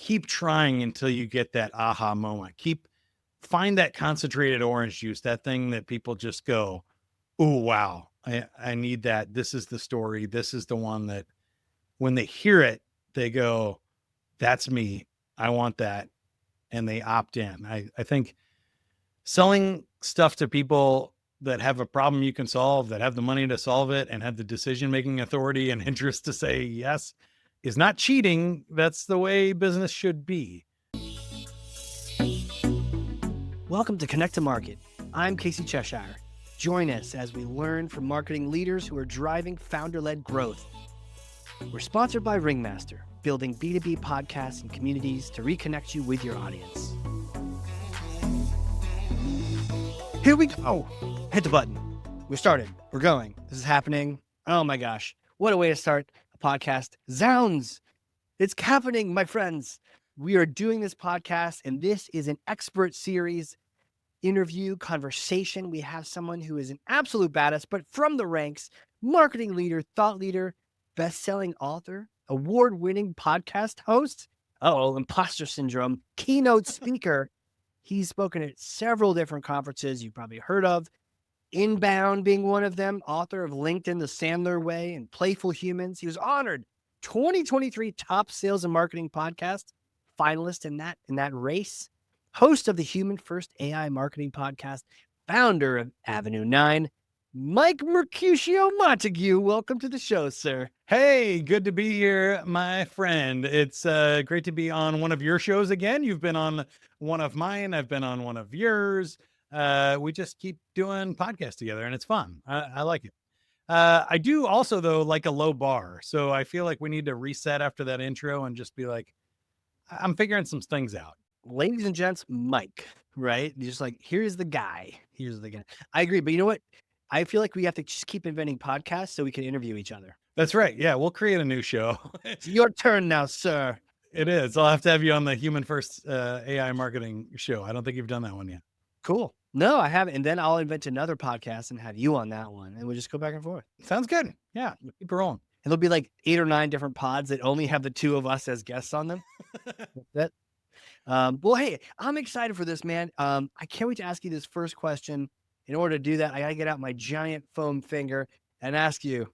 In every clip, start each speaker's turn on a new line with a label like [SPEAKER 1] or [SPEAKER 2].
[SPEAKER 1] keep trying until you get that aha moment. Find that concentrated orange juice, that thing that people just go, oh, wow, I need that. This is the story. This is the one that when they hear it, they go, that's me. I want that. And they opt in. I think selling stuff to people that have a problem you can solve, that have the money to solve it, and have the decision-making authority and interest to say yes is not cheating. That's the way business should be.
[SPEAKER 2] Welcome to Connect to Market. I'm Casey Cheshire. Join us as we learn from marketing leaders who are driving founder-led growth. We're sponsored by Ringmaster, building B2B podcasts and communities to reconnect you with your audience. Here we go. Hit the button. We're started. We're going. This is happening. Oh my gosh. What a way to start a podcast. Zounds. It's happening, my friends. We are doing this podcast, and this is an expert series interview conversation. We have someone who is an absolute badass, but from the ranks, marketing leader, thought leader, best-selling author, award-winning podcast host, imposter syndrome, keynote speaker. He's spoken at several different conferences you've probably heard of, Inbound being one of them, author of LinkedIn, The Sandler Way, and Playful Humans. He was honored 2023 Top Sales and Marketing Podcast, finalist in that race, host of the Human First AI Marketing Podcast, founder of Avenue 9, Mike Montague. Welcome to the show, sir.
[SPEAKER 1] Hey, good to be here, my friend. It's great to be on one of your shows again. You've been on one of mine. I've been on one of yours. We just keep doing podcasts together, and it's fun. I like it. I do also, though, like a low bar. So I feel like we need to reset after that intro and just be like, I'm figuring some things out.
[SPEAKER 2] Ladies and gents, Mike, right? You're just like, here's the guy. I agree. But you know what? I feel like we have to just keep inventing podcasts so we can interview each other.
[SPEAKER 1] That's right. Yeah, we'll create a new show.
[SPEAKER 2] It's your turn now, sir.
[SPEAKER 1] It is. I'll have to have you on the Human First AI Marketing show. I don't think you've done that one yet.
[SPEAKER 2] Cool. No, I haven't. And then I'll invent another podcast and have you on that one. And we'll just go back and forth.
[SPEAKER 1] Sounds good. Yeah, keep it rolling.
[SPEAKER 2] And there'll be like 8 or 9 different pods that only have the two of us as guests on them. Well, hey, I'm excited for this, man. I can't wait to ask you this first question. In order to do that, I got to get out my giant foam finger and ask you,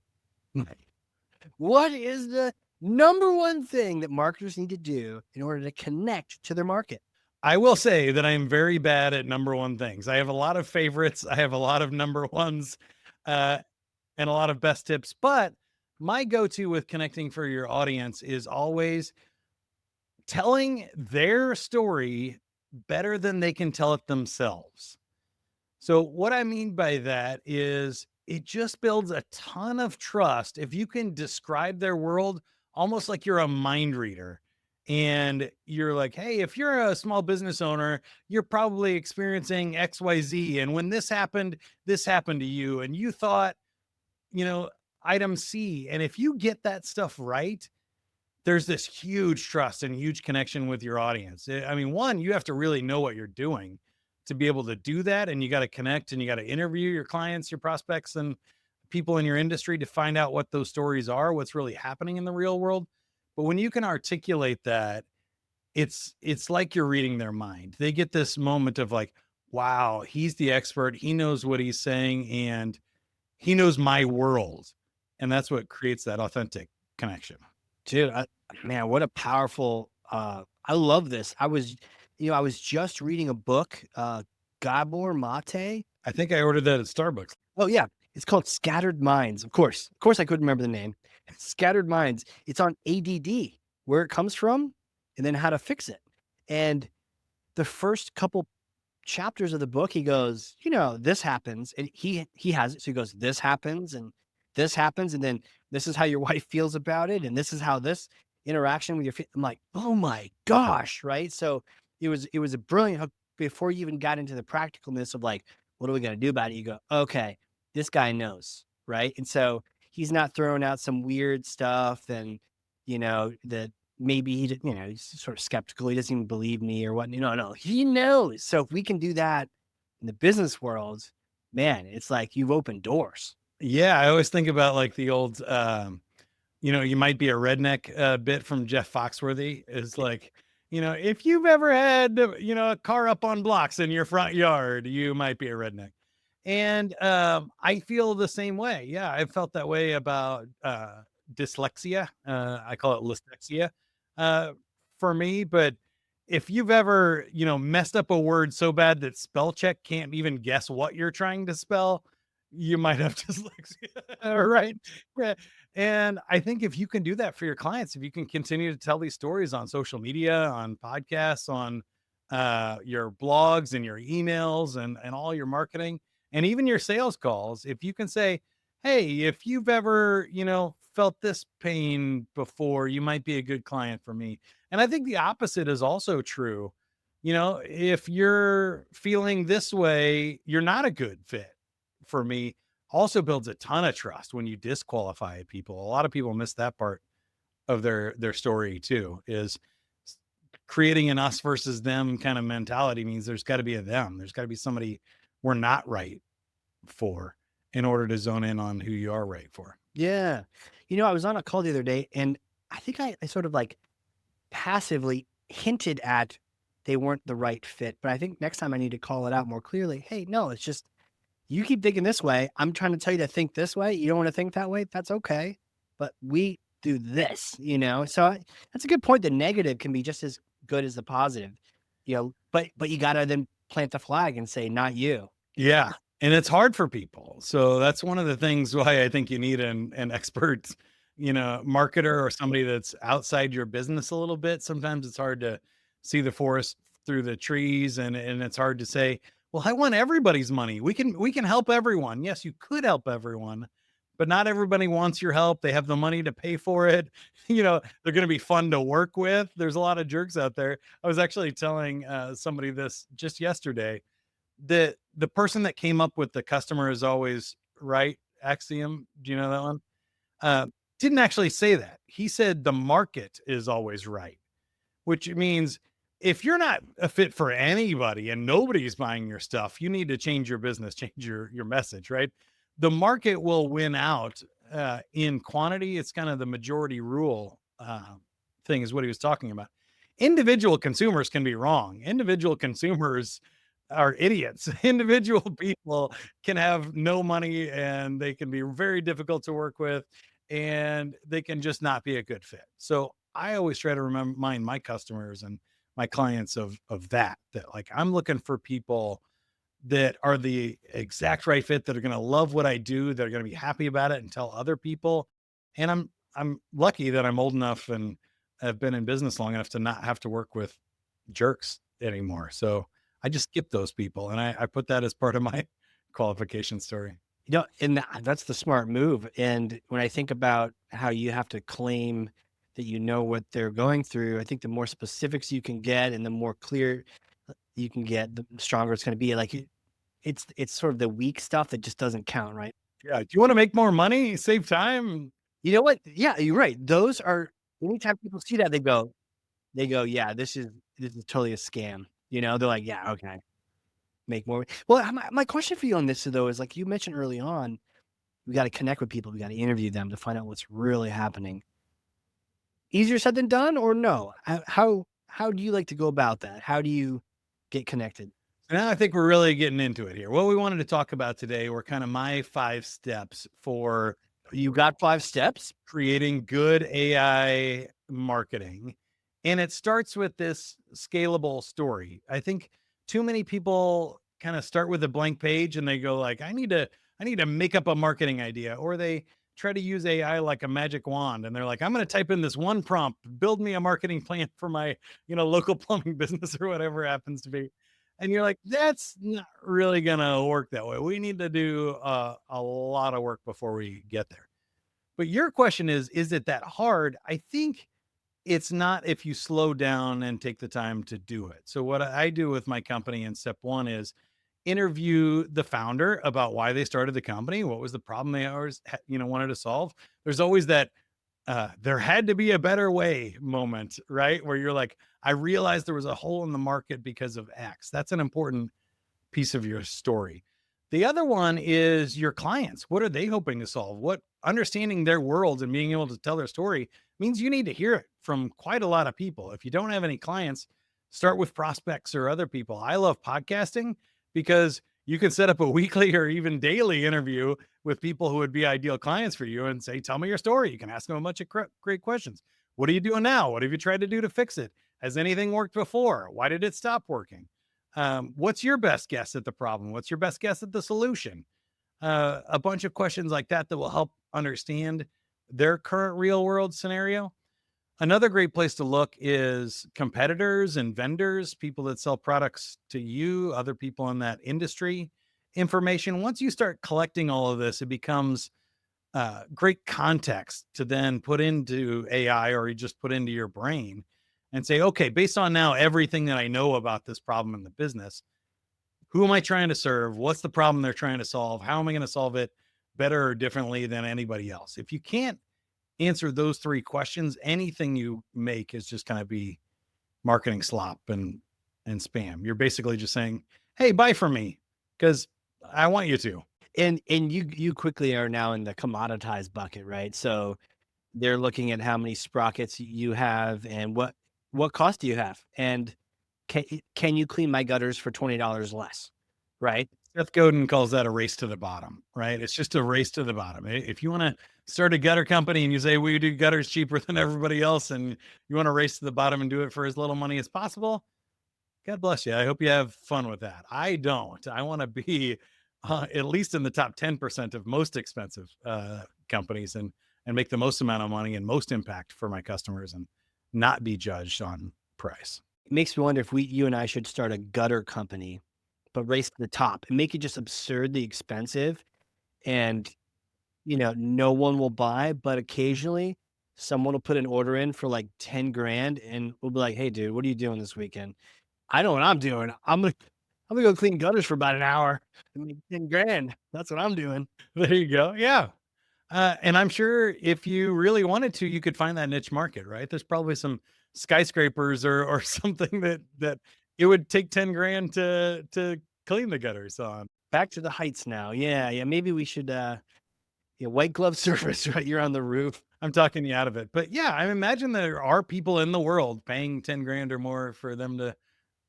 [SPEAKER 2] what is the number one thing that marketers need to do in order to connect to their market?
[SPEAKER 1] I will say that I am very bad at number one things. I have a lot of favorites. I have a lot of number ones and a lot of best tips. But my go-to with connecting for your audience is always telling their story better than they can tell it themselves. So what I mean by that is it just builds a ton of trust if you can describe their world almost like you're a mind reader. And you're like, hey, if you're a small business owner, you're probably experiencing XYZ. And when this happened to you. And you thought, item C. And if you get that stuff right, there's this huge trust and huge connection with your audience. I mean, one, you have to really know what you're doing to be able to do that. And you got to connect and you got to interview your clients, your prospects, and people in your industry to find out what those stories are, what's really happening in the real world. But when you can articulate that, it's like you're reading their mind. They get this moment of like, wow, he's the expert. He knows what he's saying and he knows my world. And that's what creates that authentic connection.
[SPEAKER 2] Dude, man, what a powerful, I love this. I was just reading a book, Gabor Mate.
[SPEAKER 1] I think I ordered that at Starbucks.
[SPEAKER 2] Oh yeah. It's called Scattered Minds. Of course, I couldn't remember the name. Scattered Minds. It's on ADD, where it comes from, and then how to fix it. And the first couple chapters of the book, he goes, this happens, and he has it. So he goes, this happens, and then this is how your wife feels about it, and this is how this interaction with I'm like, oh my gosh, right? So it was a brilliant hook. Before you even got into the practicalness of like, what are we going to do about it? You go, okay, this guy knows, right? And so he's not throwing out some weird stuff and, that maybe he's sort of skeptical. He doesn't even believe me or what. No, he knows. So if we can do that in the business world, man, it's like you've opened doors.
[SPEAKER 1] Yeah. I always think about like the old, you might be a redneck bit from Jeff Foxworthy is like, If you've ever had, a car up on blocks in your front yard, you might be a redneck. And I feel the same way. Yeah, I've felt that way about dyslexia. I call it dyslexia uh, for me. But if you've ever, messed up a word so bad that spell check can't even guess what you're trying to spell, you might have dyslexia, right? Yeah. And I think if you can do that for your clients, if you can continue to tell these stories on social media, on podcasts, on your blogs and your emails and all your marketing, and even your sales calls, if you can say, hey, if you've ever, felt this pain before, you might be a good client for me. And I think the opposite is also true. If you're feeling this way, you're not a good fit for me. Also builds a ton of trust when you disqualify people. A lot of people miss that part of their story too, is creating an us versus them kind of mentality means there's got to be a them. There's got to be somebody we're not right for in order to zone in on who you are right for.
[SPEAKER 2] Yeah. I was on a call the other day and I think I sort of like passively hinted at they weren't the right fit. But I think next time I need to call it out more clearly. Hey, no, it's just you keep thinking this way. I'm trying to tell you to think this way. You don't want to think that way. That's okay. But we do this. So that's a good point. The negative can be just as good as the positive, but you got to then plant the flag and say, not you.
[SPEAKER 1] Yeah. And it's hard for people. So that's one of the things why I think you need an expert, marketer or somebody that's outside your business a little bit. Sometimes it's hard to see the forest through the trees and it's hard to say, well, I want everybody's money. We can help everyone. Yes, you could help everyone, but not everybody wants your help. They have the money to pay for it. They're going to be fun to work with. There's a lot of jerks out there. I was actually telling somebody this just yesterday. The person that came up with the customer is always right axiom, do you know that one? Uh, didn't actually say that. He said the market is always right, which means if you're not a fit for anybody and nobody's buying your stuff, you need to change your business, change your message, right? The market will win out in quantity. It's kind of the majority rule thing is what he was talking about. Individual consumers can be wrong. Individual consumers are idiots. Individual people can have no money and they can be very difficult to work with and they can just not be a good fit. So I always try to remind my customers and my clients of that like I'm looking for people that are the exact right fit, that are going to love what I do, that are going to be happy about it and tell other people. And I'm lucky that I'm old enough and have been in business long enough to not have to work with jerks anymore. So I just skip those people and I put that as part of my qualification story.
[SPEAKER 2] And that's the smart move. And when I think about how you have to claim that you know what they're going through, I think the more specifics you can get and the more clear you can get, the stronger it's going to be. Like it's sort of the weak stuff that just doesn't count, right?
[SPEAKER 1] Yeah. Do you want to make more money, save time?
[SPEAKER 2] You know what? Yeah, you're right. Those are anytime people see that they go, yeah, this is totally a scam. They're like, yeah, okay, make more. Well, my question for you on this though is like you mentioned early on, we got to connect with people, we got to interview them to find out what's really happening. Easier said than done, or no? How do you like to go about that? How do you get connected?
[SPEAKER 1] Now I think we're really getting into it here. What we wanted to talk about today were kind of my 5 steps for
[SPEAKER 2] You got 5 steps?
[SPEAKER 1] creating good AI marketing. And it starts with this scalable story. I think too many people kind of start with a blank page and they go like, I need to make up a marketing idea, or they try to use AI like a magic wand and they're like, I'm going to type in this one prompt, build me a marketing plan for my, local plumbing business or whatever it happens to be. And you're like, that's not really going to work that way. We need to do a lot of work before we get there. But your question is it that hard? I think it's not if you slow down and take the time to do it. So what I do with my company in step 1 is interview the founder about why they started the company, what was the problem they always wanted to solve. There's always that there had to be a better way moment, right? Where you're like, I realized there was a hole in the market because of X. That's an important piece of your story. The other one is your clients. What are they hoping to solve? What understanding their worlds and being able to tell their story means you need to hear it from quite a lot of people. If you don't have any clients, start with prospects or other people. I love podcasting because you can set up a weekly or even daily interview with people who would be ideal clients for you and say, tell me your story. You can ask them a bunch of great questions. What are you doing now? What have you tried to do to fix it? Has anything worked before? Why did it stop working? What's your best guess at the problem? What's your best guess at the solution? A bunch of questions like that that will help understand their current real world scenario. Another great place to look is competitors and vendors, people that sell products to you, other people in that industry information. Once you start collecting all of this, it becomes great context to then put into AI or you just put into your brain and say, okay, based on now everything that I know about this problem in the business, who am I trying to serve? What's the problem they're trying to solve? How am I going to solve it better or differently than anybody else? If you can't answer those three questions, anything you make is just going to be marketing slop and spam. You're basically just saying, "Hey, buy from me because I want you to."
[SPEAKER 2] And you quickly are now in the commoditized bucket, right? So they're looking at how many sprockets you have and what cost do you have, and can you clean my gutters for $20 less, right?
[SPEAKER 1] Seth Godin calls that a race to the bottom, right? It's just a race to the bottom. If you want to start a gutter company and you say we do gutters cheaper than everybody else, and you want to race to the bottom and do it for as little money as possible, God bless you. I hope you have fun with that. I don't. I want to be at least in the top 10% of most expensive companies and make the most amount of money and most impact for my customers and not be judged on price.
[SPEAKER 2] It makes me wonder if you and I should start a gutter company, but race to the top and make it just absurdly expensive. And, no one will buy, but occasionally someone will put an order in for like 10 grand and we'll be like, hey dude, what are you doing this weekend? I know what I'm doing. I'm gonna go clean gutters for about an hour and make 10 grand. That's what I'm doing.
[SPEAKER 1] There you go. Yeah. And I'm sure if you really wanted to, you could find that niche market, right? There's probably some skyscrapers or something that it would take 10 grand to clean the gutters on.
[SPEAKER 2] Back to the heights now. Yeah. Yeah. Maybe we should, white glove service, right? You're on the roof.
[SPEAKER 1] I'm talking you out of it. But yeah, I imagine there are people in the world paying 10 grand or more for them to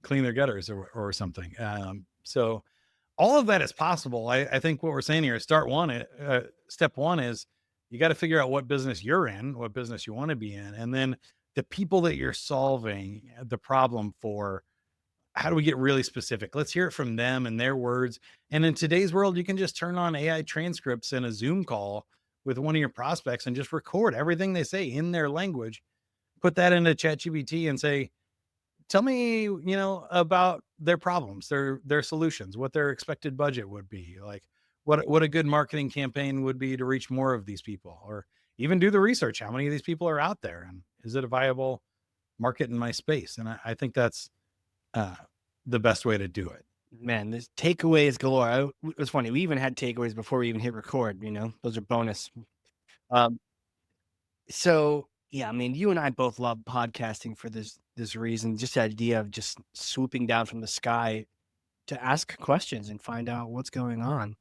[SPEAKER 1] clean their gutters or something. So all of that is possible. I think what we're saying here is step one is you got to figure out what business you're in, what business you want to be in. And then the people that you're solving the problem for, how do we get really specific? Let's hear it from them and their words. And in today's world, you can just turn on AI transcripts in a Zoom call with one of your prospects and just record everything they say in their language, put that into ChatGPT and say, tell me, about their problems, their solutions, what their expected budget would be, like what a good marketing campaign would be to reach more of these people, or even do the research. How many of these people are out there, and is it a viable market in my space? And I think that's the best way to do it.
[SPEAKER 2] Man, this takeaways galore. It was funny. We even had takeaways before we even hit record, those are bonus. So yeah, I mean, you and I both love podcasting for this reason, just the idea of just swooping down from the sky to ask questions and find out what's going on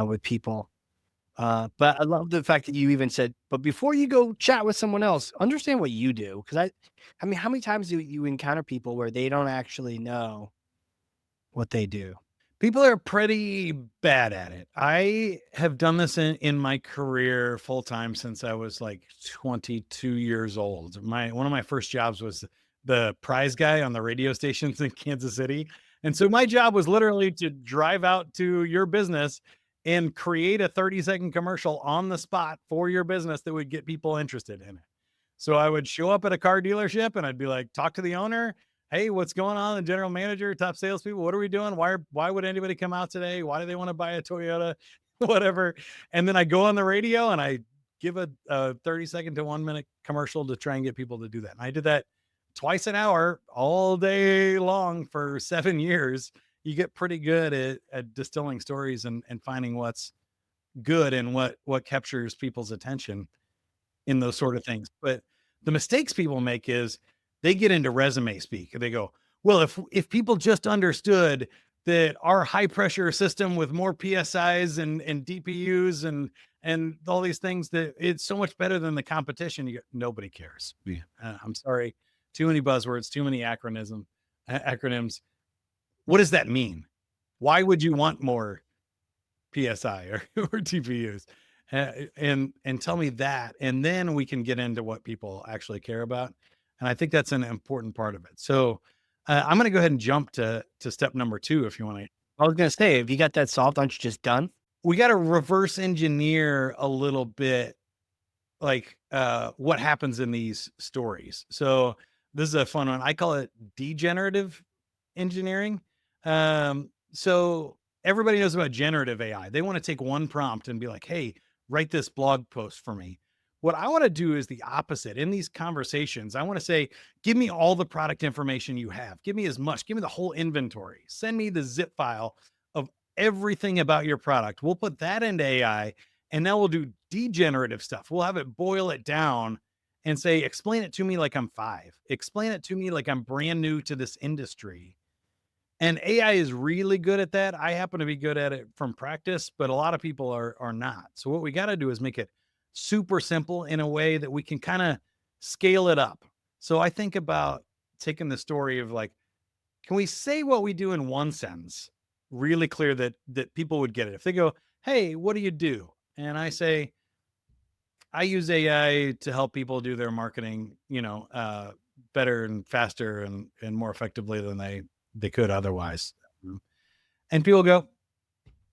[SPEAKER 2] with people. But I love the fact that you even said, but before you go chat with someone else, understand what you do. Because I mean, how many times do you encounter people where they don't actually know what they do?
[SPEAKER 1] People are pretty bad at it. I have done this in my career full time since I was like 22 years old. One of my first jobs was the prize guy on the radio stations in Kansas City. And so my job was literally to drive out to your business and create a 30-second commercial on the spot for your business that would get people interested in it. So I would show up at a car dealership and I'd be like, talk to the owner. Hey, what's going on? The general manager, top salespeople, what are we doing? Why would anybody come out today? Why do they want to buy a Toyota? Whatever. And then I go on the radio and I give a 30-second to 1 minute commercial to try and get people to do that. And I did that twice an hour all day long for 7 years. You get pretty good at distilling stories and finding what's good and what captures people's attention in those sort of things. But the mistakes people make is they get into resume speak. They go, well, if people just understood that our high pressure system with more PSIs and DPUs and all these things that it's so much better than the competition. Nobody cares. Yeah. I'm sorry. Too many buzzwords, too many acronyms. What does that mean? Why would you want more PSI or TPUs? And tell me that, and then we can get into what people actually care about. And I think that's an important part of it. So I'm going to go ahead and jump to step number 2 if you want to.
[SPEAKER 2] I was gonna say, if you got that solved, aren't you just done?
[SPEAKER 1] We got to reverse engineer a little bit, like what happens in these stories. So this is a fun one. I call it degenerative engineering. So everybody knows about generative AI. They want to take one prompt and be like, hey, write this blog post for me. What I want to do is the opposite. In these conversations, I want to say, give me all the product information you have. Give me as much. Give me the whole inventory. Send me the zip file of everything about your product. We'll put that into AI, and now we'll do degenerative stuff. We'll have it boil it down and say, explain it to me like I'm 5. Explain it to me like I'm brand new to this industry. And AI is really good at that. I happen to be good at it from practice, but a lot of people are not. So what we got to do is make it super simple in a way that we can kind of scale it up. So I think about taking the story of like, can we say what we do in one sentence really clear that people would get it? If they go, hey, what do you do? And I say, I use AI to help people do their marketing, better and faster and more effectively than they could otherwise. And people go,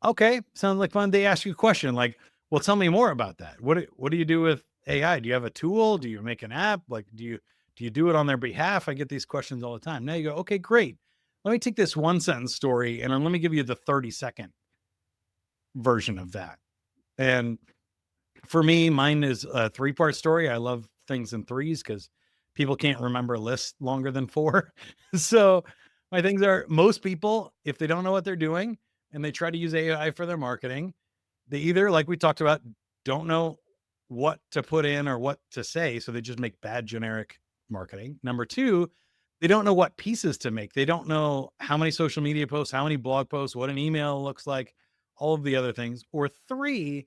[SPEAKER 1] okay, sounds like fun. They ask you a question like, well, tell me more about that. What do you do with AI? Do you have a tool? Do you make an app? Like, do you do it on their behalf? I get these questions all the time. Now you go, okay, great. Let me take this one sentence story and let me give you the 30-second version of that. And for me, mine is a 3-part story. I love things in threes because people can't remember lists longer than 4. So my things are, most people, if they don't know what they're doing and they try to use AI for their marketing, they either, like we talked about, don't know what to put in or what to say. So they just make bad generic marketing. Number 2, they don't know what pieces to make. They don't know how many social media posts, how many blog posts, what an email looks like, all of the other things. Or 3,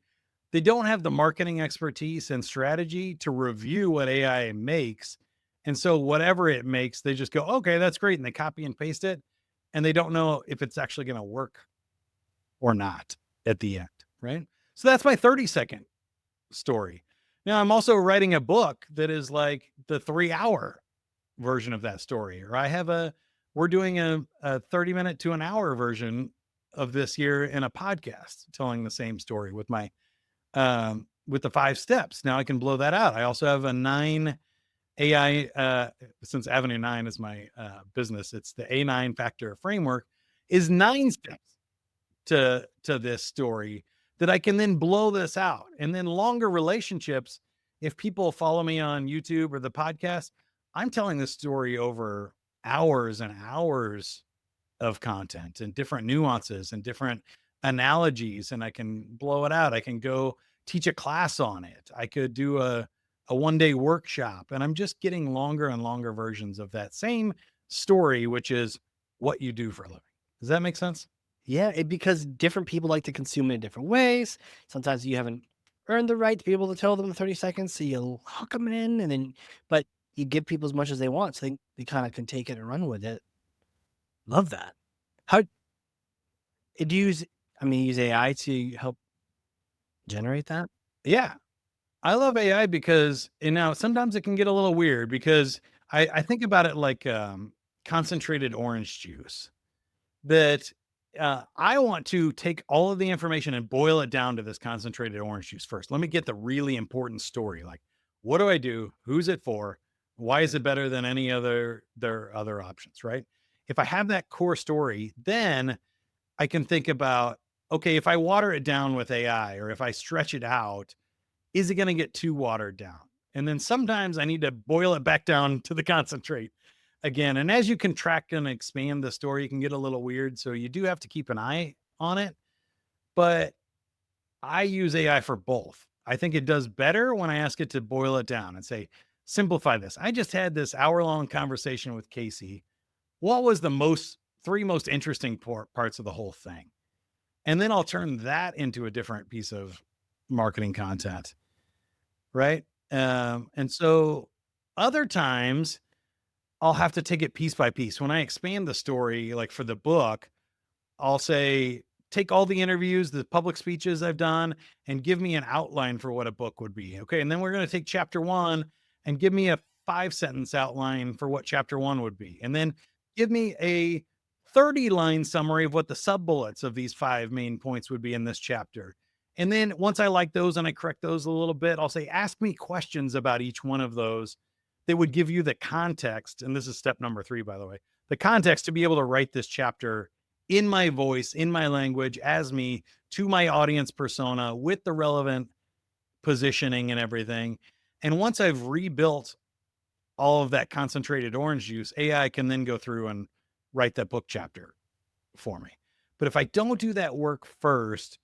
[SPEAKER 1] they don't have the marketing expertise and strategy to review what AI makes. And so whatever it makes, they just go, okay, that's great. And they copy and paste it. And they don't know if it's actually going to work or not at the end. Right. So that's my 30-second story. Now I'm also writing a book that is like the 3-hour version of that story. Or we're doing a 30-minute to an hour version of this year in a podcast telling the same story with the 5 steps. Now I can blow that out. I also have a 9 AI, since Avenue 9 is my business, it's the A9 factor framework, is 9 steps to this story that I can then blow this out. And then longer relationships, if people follow me on YouTube or the podcast, I'm telling this story over hours and hours of content and different nuances and different analogies, and I can blow it out. I can go teach a class on it. I could do a 1-day workshop, and I'm just getting longer and longer versions of that same story, which is what you do for a living. Does that make sense?
[SPEAKER 2] Yeah, because different people like to consume it in different ways. Sometimes you haven't earned the right to be able to tell them in 30 seconds, so you'll hook them in, but you give people as much as they want, so they kind of can take it and run with it. Love that. How do you use AI to help generate that?
[SPEAKER 1] Yeah. I love AI because, and now sometimes it can get a little weird because I think about it like concentrated orange juice. That I want to take all of the information and boil it down to this concentrated orange juice first. Let me get the really important story. Like, what do I do? Who's it for? Why is it better than any other their other options? Right. If I have that core story, then I can think about, okay, if I water it down with AI or if I stretch it out, is it going to get too watered down? And then sometimes I need to boil it back down to the concentrate again. And as you contract and expand the story, it can get a little weird. So you do have to keep an eye on it. But I use AI for both. I think it does better when I ask it to boil it down and say, simplify this. I just had this hour-long conversation with Casey. What was the 3 most interesting parts of the whole thing? And then I'll turn that into a different piece of marketing content, right? And so other times I'll have to take it piece by piece. When I expand the story, like for the book, I'll say, take all the interviews, the public speeches I've done, and give me an outline for what a book would be. Okay. And then we're going to take chapter one and give me a 5 sentence outline for what chapter one would be. And then give me a 30-line summary of what the sub bullets of these five main points would be in this chapter. And then once I like those and I correct those a little bit, I'll say, ask me questions about each one of those that would give you the context. And this is step number 3, by the way, the context to be able to write this chapter in my voice, in my language, as me, to my audience persona with the relevant positioning and everything. And once I've rebuilt all of that concentrated orange juice, AI can then go through and write that book chapter for me. But if I don't do that work first,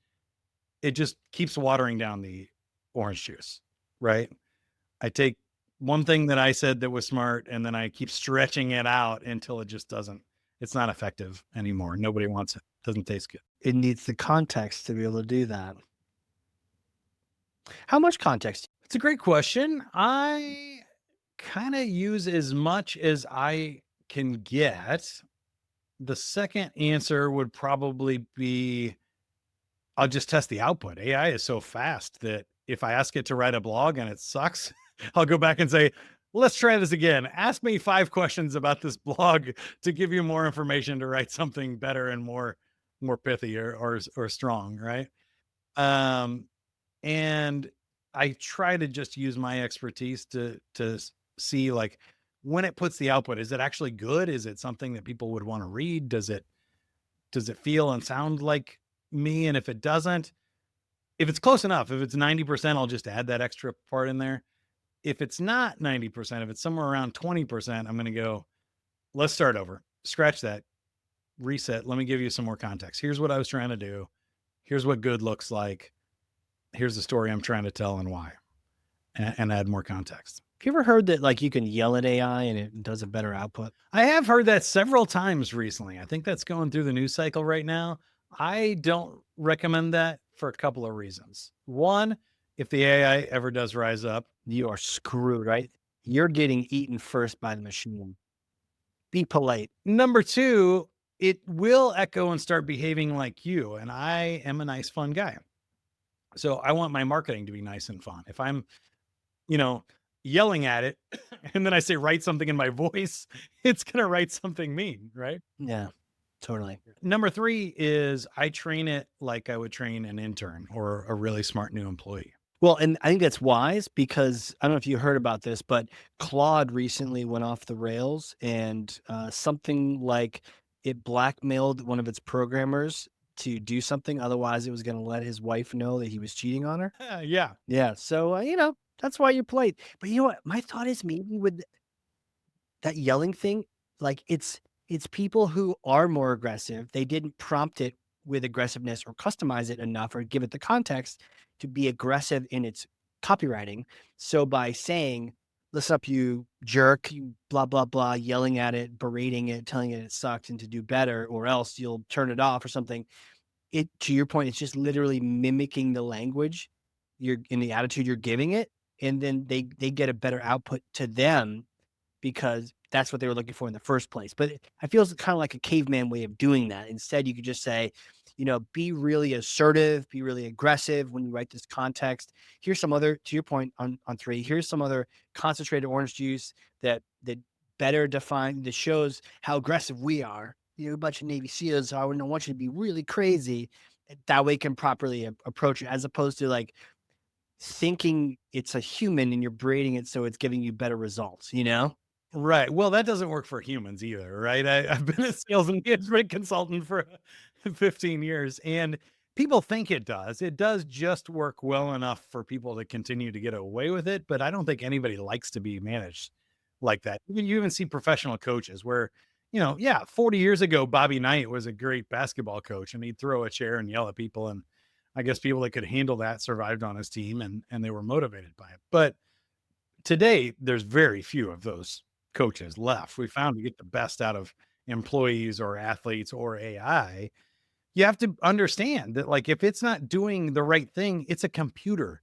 [SPEAKER 1] it just keeps watering down the orange juice, right? I take one thing that I said that was smart and then I keep stretching it out until it just doesn't, it's not effective anymore. Nobody wants it. Doesn't taste good.
[SPEAKER 2] It needs the context to be able to do that. How much context?
[SPEAKER 1] It's a great question. I kind of use as much as I can get. The second answer would probably be I'll just test the output. AI is so fast that if I ask it to write a blog and it sucks, I'll go back and say, let's try this again. Ask me 5 questions about this blog to give you more information to write something better and more pithy or strong, right? Um, and I try to just use my expertise to see like when it puts the output, is it actually good? Is it something that people would want to read? Does it feel and sound like me? And if it doesn't, if it's close enough, if it's 90%, I'll just add that extra part in there. If it's not 90%, if it's somewhere around 20%, I'm going to go, let's start over, scratch that, reset. Let me give you some more context. Here's what I was trying to do. Here's what good looks like. Here's the story I'm trying to tell and why, and add more context.
[SPEAKER 2] Have you ever heard that like you can yell at AI and it does a better output?
[SPEAKER 1] I have heard that several times recently. I think that's going through the news cycle right now. I don't recommend that for a couple of reasons. One, if the AI ever does rise up,
[SPEAKER 2] You are screwed, right? You're getting eaten first by the machine. Be polite.
[SPEAKER 1] Number two, it will echo and start behaving like you. And I am a nice, fun guy. So I want my marketing to be nice and fun. If I'm, you know, yelling at it and then I say, write something in my voice, it's going to write something mean, right?
[SPEAKER 2] Yeah, totally.
[SPEAKER 1] Number 3 is I train it like I would train an intern or a really smart new employee.
[SPEAKER 2] Well, and I think that's wise because I don't know if you heard about this, but Claude recently went off the rails and something like it blackmailed one of its programmers to do something. Otherwise, it was going to let his wife know that he was cheating on her.
[SPEAKER 1] Yeah.
[SPEAKER 2] Yeah. So, that's why you're polite. But you know what? My thought is maybe with that yelling thing, like it's people who are more aggressive. They didn't prompt it with aggressiveness or customize it enough or give it the context to be aggressive in its copywriting. So by saying, listen up, you jerk, you blah, blah, blah, yelling at it, berating it, telling it sucks and to do better, or else you'll turn it off or something. It, to your point, it's just literally mimicking the language you're in the attitude you're giving it. And then they get a better output to them because that's what they were looking for in the first place. But I feel it's kind of like a caveman way of doing that. Instead, you could just say, be really assertive, be really aggressive when you write this context. Here's some other, to your point on 3, here's some other concentrated orange juice that better define, that shows how aggressive we are. You're a bunch of Navy SEALs, so I wouldn't want you to be really crazy. That way can properly approach it, as opposed to like thinking it's a human and you're braiding it so it's giving you better results,
[SPEAKER 1] Right. Well, that doesn't work for humans either, right? I've been a sales and management consultant for 15 years, and people think it does. It does just work well enough for people to continue to get away with it, but I don't think anybody likes to be managed like that. You even see professional coaches where, 40 years ago, Bobby Knight was a great basketball coach, and he'd throw a chair and yell at people, and I guess people that could handle that survived on his team, and they were motivated by it. But today, there's very few of those coaches left. We found to get the best out of employees or athletes or AI, You have to understand that, like, if it's not doing the right thing, it's a computer.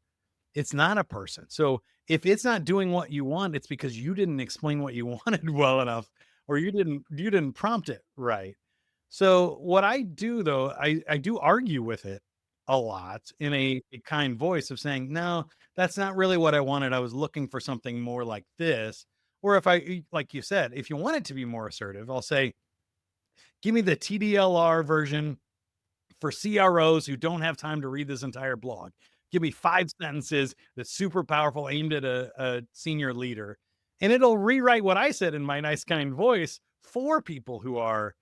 [SPEAKER 1] It's not a person. So if it's not doing what you want, it's because you didn't explain what you wanted well enough, or you didn't prompt it right. So what I do though, I do argue with it a lot in a kind voice of saying, no, that's not really what I wanted. I was looking for something more like this. Or if like you said, if you want it to be more assertive, I'll say, give me the TDLR version for CROs who don't have time to read this entire blog. Give me 5 sentences that's super powerful, aimed at a senior leader. And it'll rewrite what I said in my nice, kind voice for people who are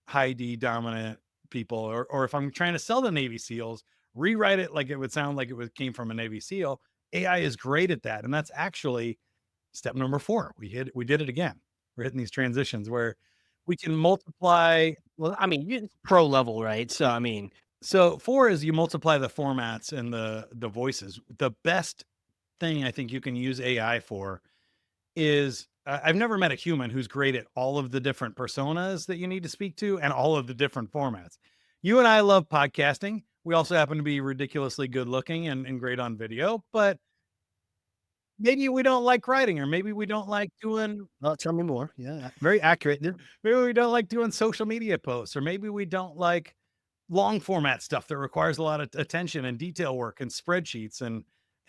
[SPEAKER 1] high D dominant people. Or if I'm trying to sell the Navy SEALs, rewrite it like it would sound like came from a Navy SEAL. AI is great at that. And that's actually step number 4. We did it again. We're hitting these transitions where we can multiply.
[SPEAKER 2] Well, I mean, it's pro level, right? So, I mean,
[SPEAKER 1] So 4 is you multiply the formats and the voices. The best thing I think you can use AI for is I've never met a human who's great at all of the different personas that you need to speak to and all of the different formats. You and I love podcasting. We also happen to be ridiculously good looking and great on video, but maybe we don't like writing, or maybe we don't like doing
[SPEAKER 2] well, tell me more. Yeah, very accurate. Yeah.
[SPEAKER 1] maybe we don't like doing social media posts, or maybe we don't like long format stuff that requires a lot of attention and detail work and spreadsheets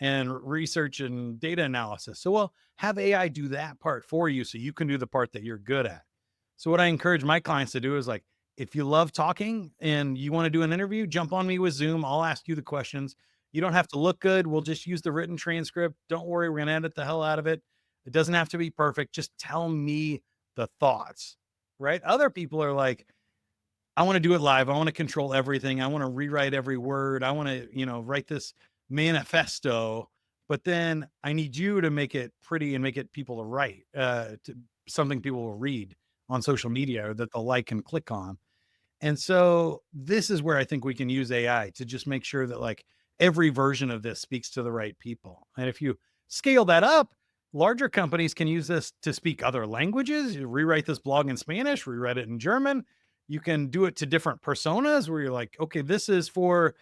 [SPEAKER 1] and research and data analysis. So we'll have AI do that part for you so you can do the part that you're good at. So what I encourage my clients to do is, like, if you love talking and you want to do an interview, jump on me with Zoom. I'll ask you the questions. You don't have to look good. We'll just use the written transcript. Don't worry, we're going to edit the hell out of it. It doesn't have to be perfect. Just tell me the thoughts, right? Other people are like, I want to do it live. I want to control everything. I want to rewrite every word. I want to, write this manifesto, but then I need you to make it pretty and make it people to write, to something people will read on social media or that they'll like and click on. And so this is where I think we can use AI to just make sure that, like, every version of this speaks to the right people. And if you scale that up, larger companies can use this to speak other languages. You rewrite this blog in Spanish, rewrite it in German. You can do it to different personas where you're like, okay, this is for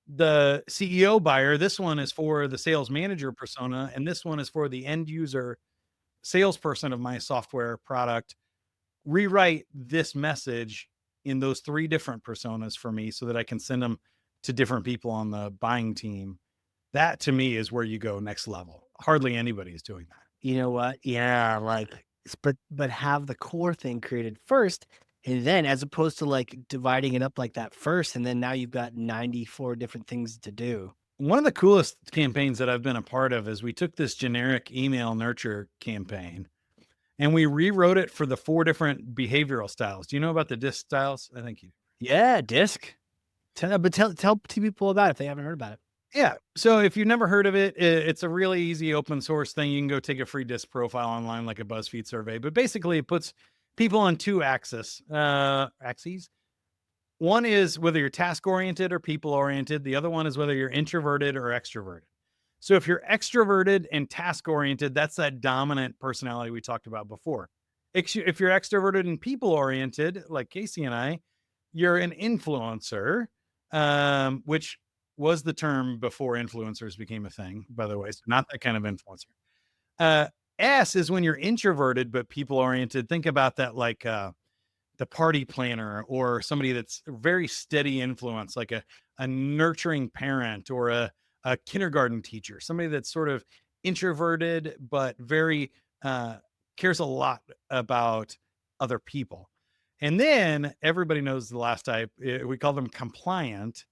[SPEAKER 1] the CEO buyer. This one is for the sales manager persona. And this one is for the end user salesperson of my software product. Rewrite this message in those 3 different personas for me so that I can send them to different people on the buying team. That to me is where you go next level. Hardly anybody is doing that.
[SPEAKER 2] You know what? Yeah, like, but have the core thing created first, and then as opposed to like dividing it up like that first, and then now you've got 94 different things to do.
[SPEAKER 1] One of the coolest campaigns that I've been a part of is we took this generic email nurture campaign and we rewrote it for the 4 different behavioral styles. Do you know about the DISC styles? I think you.
[SPEAKER 2] Yeah, disc. Tell people about it if they haven't heard about it.
[SPEAKER 1] Yeah. So if you've never heard of it, it's a really easy open source thing. You can go take a free DISC profile online, like a BuzzFeed survey. But basically, it puts people on 2 axes. One is whether you're task oriented or people oriented. The other one is whether you're introverted or extroverted. So if you're extroverted and task oriented, that's that dominant personality we talked about before. If you're extroverted and people oriented, like Casey and I, you're an influencer, which was the term before influencers became a thing, by the way. So not that kind of influencer. S is when you're introverted but people oriented. Think about that like the party planner or somebody that's a very steady influence, like a nurturing parent or a kindergarten teacher, somebody that's sort of introverted but very cares a lot about other people. And then everybody knows the last type. We call them compliant.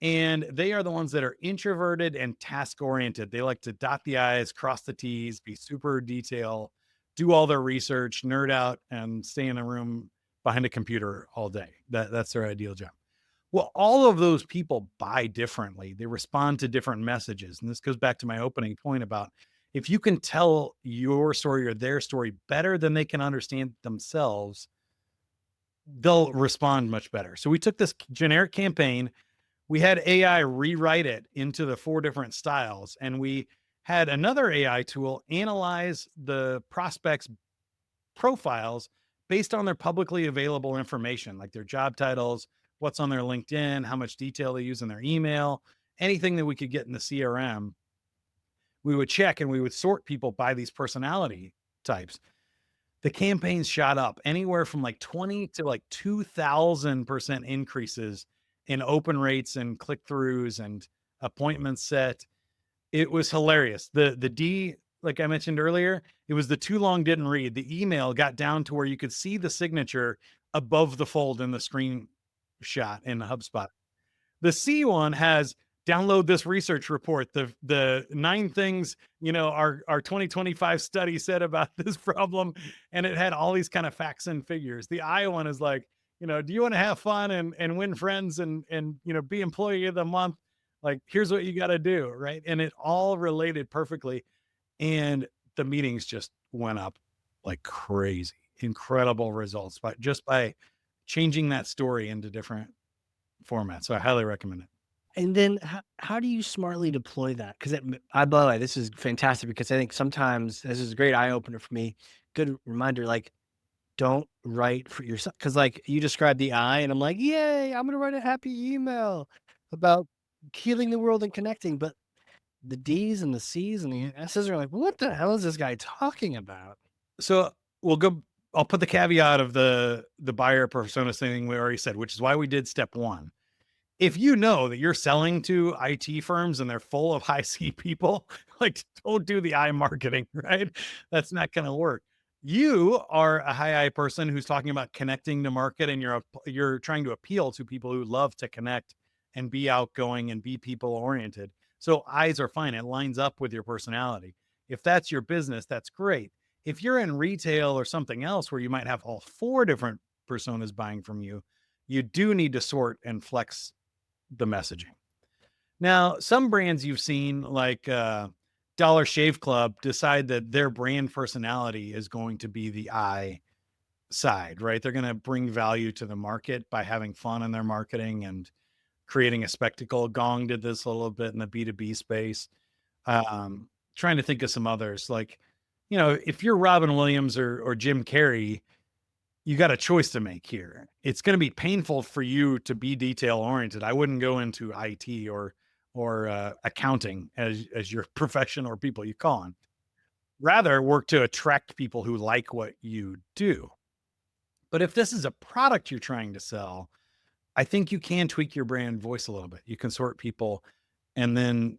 [SPEAKER 1] And they are the ones that are introverted and task oriented. They like to dot the I's, cross the T's, be super detail, do all their research, nerd out, and stay in a room behind a computer all day. That's their ideal job. Well, all of those people buy differently. They respond to different messages. And this goes back to my opening point about if you can tell your story or their story better than they can understand themselves, they'll respond much better. So we took this generic campaign, we had AI rewrite it into the 4 different styles, and we had another AI tool analyze the prospects' profiles based on their publicly available information, like their job titles, what's on their LinkedIn, how much detail they use in their email, anything that we could get in the CRM, we would check and we would sort people by these personality types. The campaigns shot up anywhere from like 20 to like 2000% increases in open rates and click throughs and appointments set. It was hilarious. The D, like I mentioned earlier, it was the too long didn't read. The email got down to where you could see the signature above the fold in the screenshot in HubSpot. The C one has download this research report, the 9 things, our 2025 study said about this problem, and it had all these kind of facts and figures. The I one is like, do you want to have fun and win friends and be employee of the month? Like, here's what you got to do, right? And it all related perfectly. And the meetings just went up like crazy. Incredible results, but just by changing that story into different formats. So I highly recommend it.
[SPEAKER 2] And then how do you smartly deploy that? Because by the way, this is fantastic because I think sometimes this is a great eye opener for me. Good reminder, like don't write for yourself. Because like you described the I, and I'm like, yay, I'm gonna write a happy email about healing the world and connecting. But the D's and the C's and the S's are like, what the hell is this guy talking about?
[SPEAKER 1] So we'll go. I'll put the caveat of the buyer persona thing we already said, which is why we did step one. If you know that you're selling to IT firms and they're full of high C people, like don't do the I marketing, right? That's not going to work. You are a high I person who's talking about connecting to market, and you're trying to appeal to people who love to connect and be outgoing and be people oriented. So eyes are fine. It lines up with your personality. If that's your business, that's great. If you're in retail or something else where you might have all 4 different personas buying from you, you do need to sort and flex the messaging. Now, some brands you've seen, like Dollar Shave Club, decide that their brand personality is going to be the I side, right? They're going to bring value to the market by having fun in their marketing and creating a spectacle. Gong did this a little bit in the B2B space. Trying to think of some others, like, if you're Robin Williams or Jim Carrey, you got a choice to make here. It's going to be painful for you to be detail oriented. I wouldn't go into IT or accounting as your profession or people you call on. Rather, work to attract people who like what you do. But if this is a product you're trying to sell, I think you can tweak your brand voice a little bit. You can sort people and then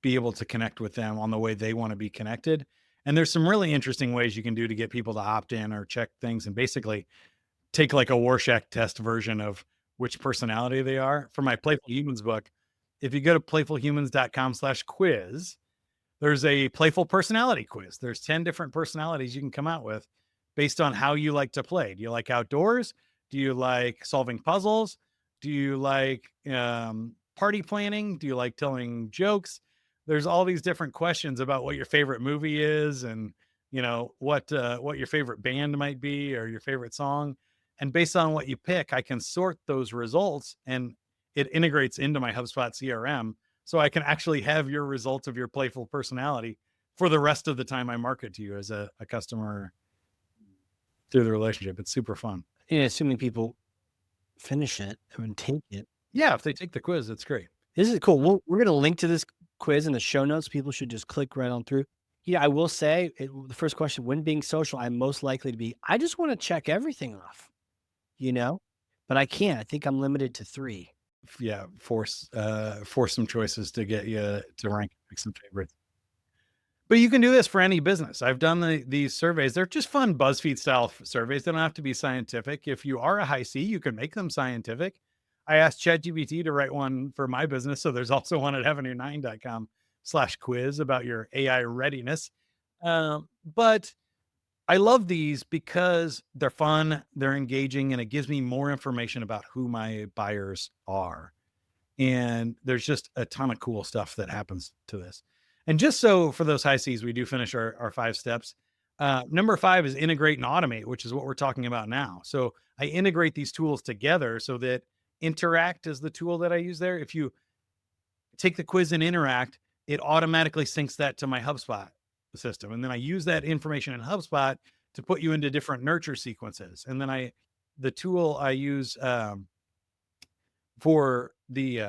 [SPEAKER 1] be able to connect with them on the way they want to be connected. And there's some really interesting ways you can do to get people to opt in or check things and basically take like a Rorschach test version of which personality they are. For my Playful Humans book, if you go to playfulhumans.com/quiz, there's a playful personality quiz. There's 10 different personalities you can come out with based on how you like to play. Do you like outdoors? Do you like solving puzzles? Do you like party planning? Do you like telling jokes? There's all these different questions about what your favorite movie is, and what your favorite band might be or your favorite song. And based on what you pick, I can sort those results, and it integrates into my HubSpot CRM, so I can actually have your results of your playful personality for the rest of the time I market to you as a customer through the relationship. It's super fun.
[SPEAKER 2] Yeah, assuming people finish it and take it.
[SPEAKER 1] Yeah, if they take the quiz, it's great.
[SPEAKER 2] This is cool. We're going to link to this quiz in the show notes. People should just click right on through. Yeah, I will say the first question, when being social, I'm most likely to be, I just want to check everything off, but I can't. I think I'm limited to 3.
[SPEAKER 1] Yeah, force some choices to get you to rank, pick some favorites. But you can do this for any business. I've done these surveys. They're just fun BuzzFeed style surveys. They don't have to be scientific. If you are a high C, you can make them scientific. I asked ChatGPT to write one for my business. So there's also one at heavenyour9.com/quiz about your AI readiness. But I love these because they're fun, they're engaging, and it gives me more information about who my buyers are. And there's just a ton of cool stuff that happens to this. And just so for those high Cs, we do finish our 5 steps. Number 5 is integrate and automate, which is what we're talking about now. So I integrate these tools together so that Interact is the tool that I use there. If you take the quiz in Interact, it automatically syncs that to my HubSpot system. And then I use that information in HubSpot to put you into different nurture sequences. And then the tool I use For the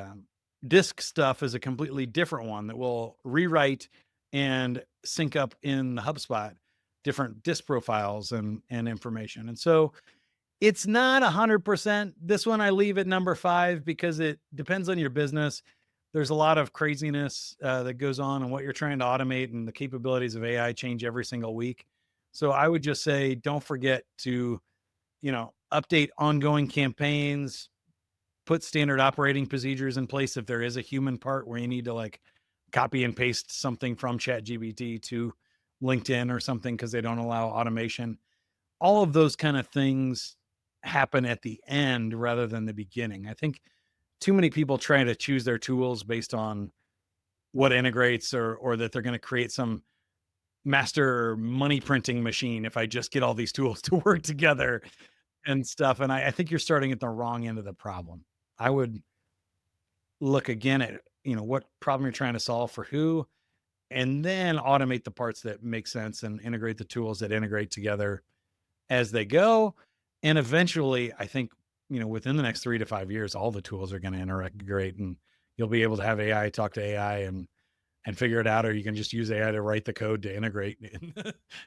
[SPEAKER 1] disk stuff is a completely different one that will rewrite and sync up in the HubSpot different disk profiles and information. And so it's not 100%. This one I leave at number 5 because it depends on your business. There's a lot of craziness that goes on and what you're trying to automate, and the capabilities of AI change every single week. So I would just say don't forget to, update ongoing campaigns, put standard operating procedures in place if there is a human part where you need to like copy and paste something from ChatGPT to LinkedIn or something because they don't allow automation. All of those kind of things happen at the end rather than the beginning. I think too many people try to choose their tools based on what integrates, or that they're going to create some master money printing machine if I just get all these tools to work together and stuff. And I think you're starting at the wrong end of the problem. I would look again at, what problem you're trying to solve for who, and then automate the parts that make sense and integrate the tools that integrate together as they go. And eventually, I think, within the next 3 to 5 years, all the tools are going to integrate, and you'll be able to have AI talk to AI and figure it out, or you can just use AI to write the code to integrate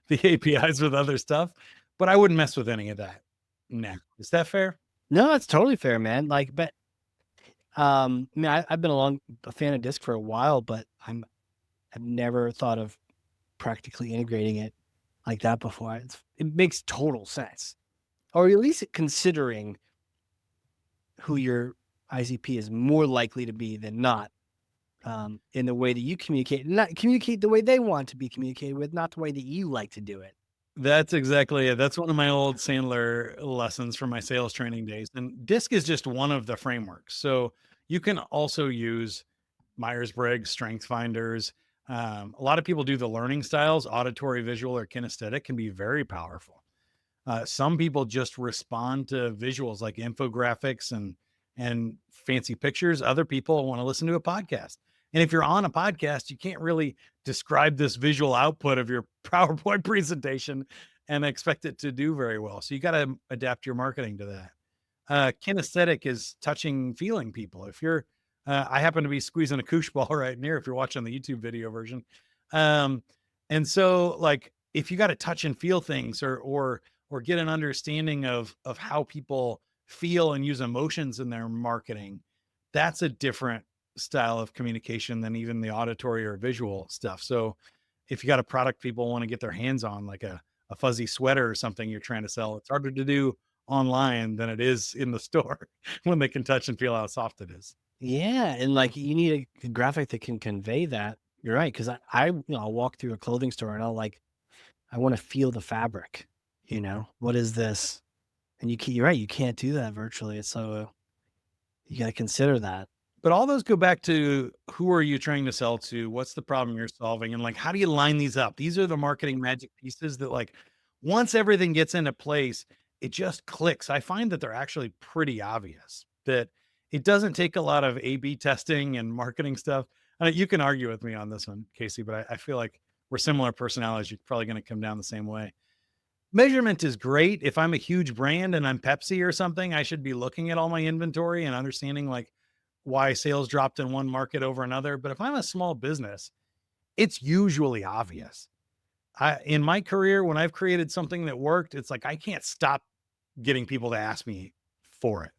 [SPEAKER 1] the APIs with other stuff. But I wouldn't mess with any of that. Nah. Is that fair?
[SPEAKER 2] No, it's totally fair, man. Like, but I mean, I've been a fan of Disk for a while, but I've never thought of practically integrating it like that before. It makes total sense, or at least considering who your ICP is more likely to be than not, in the way that you communicate, not communicate the way they want to be communicated with, not the way that you like to do it.
[SPEAKER 1] That's exactly it. That's one of my old Sandler lessons from my sales training days. And DISC is just one of the frameworks. So you can also use Myers-Briggs, Strength Finders. A lot of people do the learning styles, auditory, visual, or kinesthetic can be very powerful. Some people just respond to visuals like infographics and fancy pictures. Other people want to listen to a podcast. And if you're on a podcast, you can't really describe this visual output of your PowerPoint presentation and expect it to do very well. So you got to adapt your marketing to that. Kinesthetic is touching, feeling people. If you're, I happen to be squeezing a koosh ball right near, if you're watching the YouTube video version. And so like, if you got to touch and feel things, or get an understanding of how people feel and use emotions in their marketing, that's a different style of communication than even the auditory or visual stuff. So if you got a product people want to get their hands on, like a fuzzy sweater or something you're trying to sell, it's harder to do online than it is in the store when they can touch and feel how soft it is.
[SPEAKER 2] Yeah, and like you need a graphic that can convey that. You're right, because I'll walk through a clothing store and I want to feel the fabric. What is this? And you're right, you can't do that virtually. So you got to consider that.
[SPEAKER 1] But all those go back to who are you trying to sell to? What's the problem you're solving? And like, how do you line these up? These are the marketing magic pieces that, like, once everything gets into place, it just clicks. I find that they're actually pretty obvious, that it doesn't take a lot of A/B testing and marketing stuff. You can argue with me on this one, Casey, but I feel like we're similar personalities. You're probably going to come down the same way. Measurement is great. If I'm a huge brand and I'm Pepsi or something, I should be looking at all my inventory and understanding like why sales dropped in one market over another. But if I'm a small business, it's usually obvious. In my career, when I've created something that worked, it's like I can't stop getting people to ask me for it.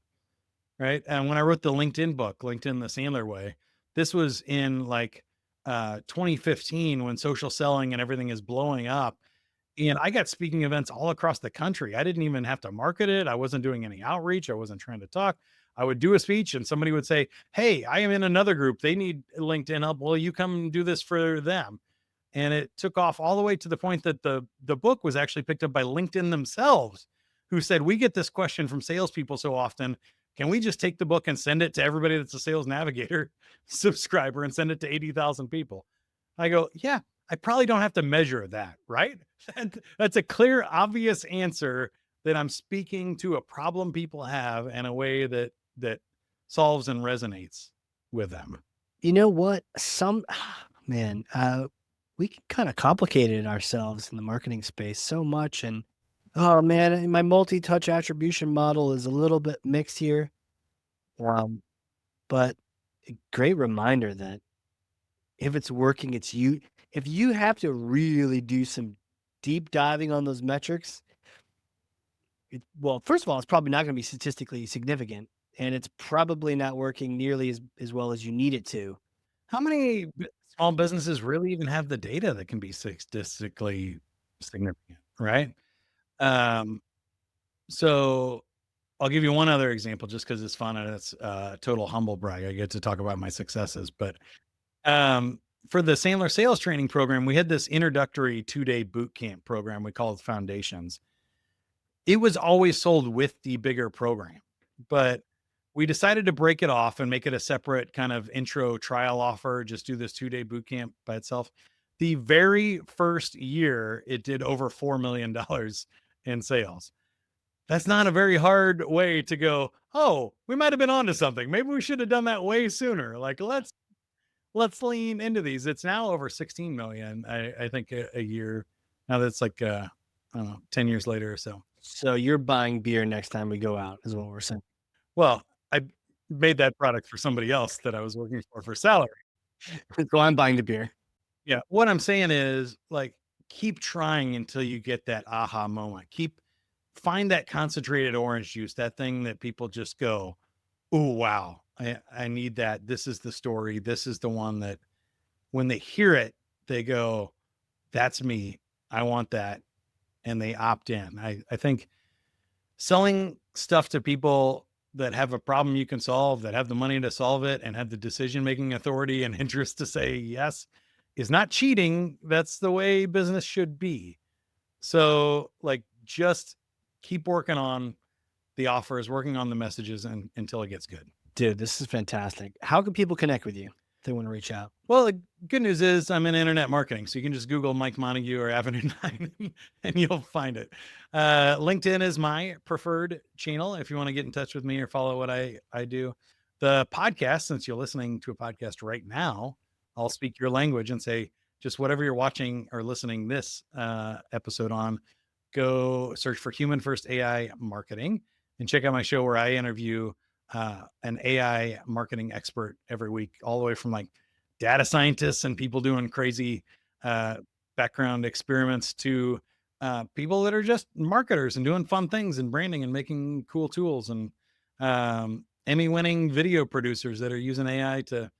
[SPEAKER 1] Right. And when I wrote the LinkedIn book, LinkedIn the Sandler Way, this was in like 2015 when social selling and everything is blowing up. And I got speaking events all across the country. I didn't even have to market it. I wasn't doing any outreach. I wasn't trying to talk. I would do a speech and somebody would say, "Hey, I am in another group. They need LinkedIn help. Will you come do this for them?" And it took off all the way to the point that the book was actually picked up by LinkedIn themselves, who said, "We get this question from salespeople so often. Can we just take the book and send it to everybody that's a Sales Navigator subscriber and send it to 80,000 people?" I go, "Yeah, I probably don't have to measure that, right?" That's a clear, obvious answer that I'm speaking to a problem people have in a way that solves and resonates with them.
[SPEAKER 2] You know what? Man, we can kind of complicate it ourselves in the marketing space so much. And my multi-touch attribution model is a little bit mixed here. But a great reminder that if it's working, it's you. If you have to really do some deep diving on those metrics, well, first of all, it's probably not going to be statistically significant, and it's probably not working nearly as well as you need it to.
[SPEAKER 1] How many small businesses really even have the data that can be statistically significant, right? Um, so I'll give you one other example just because it's fun and it's total humble brag. I get to talk about my successes, but um, for the Sandler sales training program, we had this introductory 2-day boot camp program we called Foundations. It was always sold with the bigger program, but we decided to break it off and make it a separate kind of intro trial offer, just do this 2-day boot camp by itself. The very first year, it did over $4 million in sales. That's not a very hard way to go, "Oh, we might have been onto something. Maybe we should have done that way sooner." Like, let's lean into these. It's now over 16 million, I think a year. Now that's like I don't know, 10 years later or so.
[SPEAKER 2] So you're buying beer next time we go out, is what we're saying.
[SPEAKER 1] Well, I made that product for somebody else that I was working for salary.
[SPEAKER 2] So I'm buying the beer.
[SPEAKER 1] Yeah. What I'm saying is, like, keep trying until you get that aha moment. Find that concentrated orange juice, that thing that people just go, "Oh, wow. I need that. This is the story. This is the one that when they hear it, they go, that's me. I want that." And they opt in. I think selling stuff to people that have a problem you can solve, that have the money to solve it, and have the decision making authority and interest to say yes is not cheating. That's the way business should be. So, like, just keep working on the offers, working on the messages until it gets good.
[SPEAKER 2] Dude, this is fantastic. How can people connect with you if they want to reach out?
[SPEAKER 1] Well, the good news is I'm in internet marketing. So you can just Google Mike Montague or Avenue 9 and you'll find it. LinkedIn is my preferred channel if you want to get in touch with me or follow what I do. The podcast, since you're listening to a podcast right now, I'll speak your language and say, just whatever you're watching or listening this episode on, go search for Human First AI Marketing and check out my show where I interview an AI marketing expert every week, all the way from like data scientists and people doing crazy background experiments to people that are just marketers and doing fun things and branding and making cool tools and Emmy-winning video producers that are using AI to,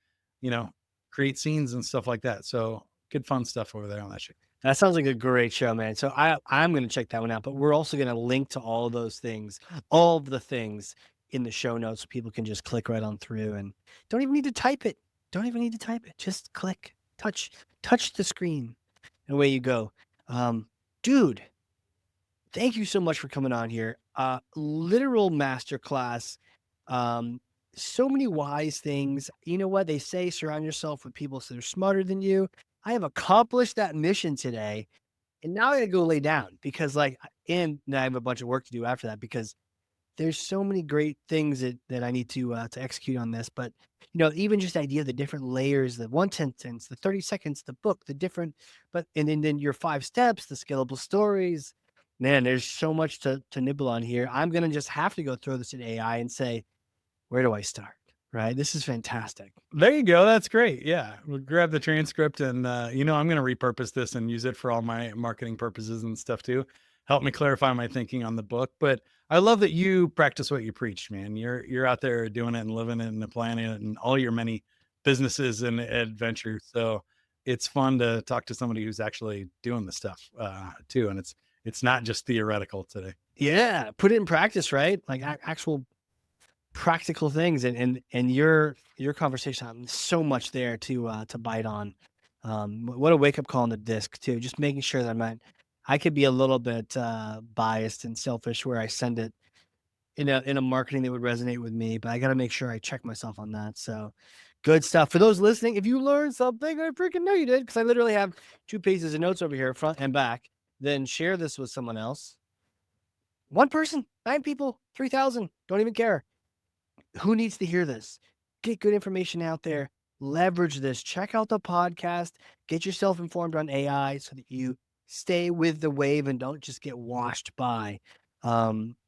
[SPEAKER 1] create scenes and stuff like that. So good fun stuff over there on that show.
[SPEAKER 2] That sounds like a great show, man. So I'm going to check that one out, but we're also going to link to all of those things, all of the things in the show notes so people can just click right on through and don't even need to type it. Don't even need to type it. Just click, touch the screen and away you go. Dude, thank you so much for coming on here. Literal masterclass. So many wise things. You know what they say? Surround yourself with people that are smarter than you. I have accomplished that mission today, and now I gotta go lay down because and I have a bunch of work to do after that because there's so many great things that I need to execute on this. But even just the idea of the different layers, the 1 sentence, the 30 seconds, the book, the different, and then your 5 steps, the scalable stories. Man, there's so much to nibble on here. I'm gonna just have to go throw this at AI and say, where do I start? Right? This is fantastic.
[SPEAKER 1] There you go. That's great. Yeah. We'll grab the transcript and, I'm going to repurpose this and use it for all my marketing purposes and stuff too. Help me clarify my thinking on the book. But I love that you practice what you preach, man. You're out there doing it and living it and applying it in all your many businesses and adventures. So it's fun to talk to somebody who's actually doing the stuff too. And it's not just theoretical today.
[SPEAKER 2] Yeah. Put it in practice, right? Like actual practical things and your conversation, so much there to bite on. What a wake-up call on the disc too, just making sure that I could be a little bit biased and selfish where I send it in a marketing that would resonate with me, but I got to make sure I check myself on that. So good stuff for those listening. If you learned something, I freaking know you did, because I literally have 2 pages of notes over here, front and back. Then share this with someone else. 1 person, 9 people, 3,000, don't even care. Who needs to hear this? Get good information out there. Leverage this. Check out the podcast. Get yourself informed on AI so that you stay with the wave and don't just get washed by.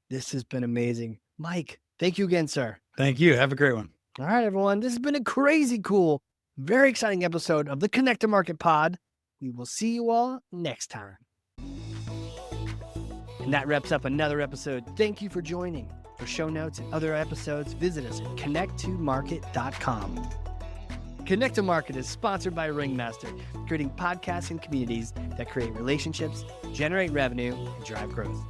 [SPEAKER 2] This has been amazing. Mike, thank you again, sir.
[SPEAKER 1] Thank you. Have a great one.
[SPEAKER 2] All right, everyone. This has been a crazy cool, very exciting episode of the Connect to Market Pod. We will see you all next time. And that wraps up another episode. Thank you for joining. For show notes and other episodes, visit us at connecttomarket.com. Connect to Market is sponsored by Ringmaster, creating podcasts and communities that create relationships, generate revenue, and drive growth.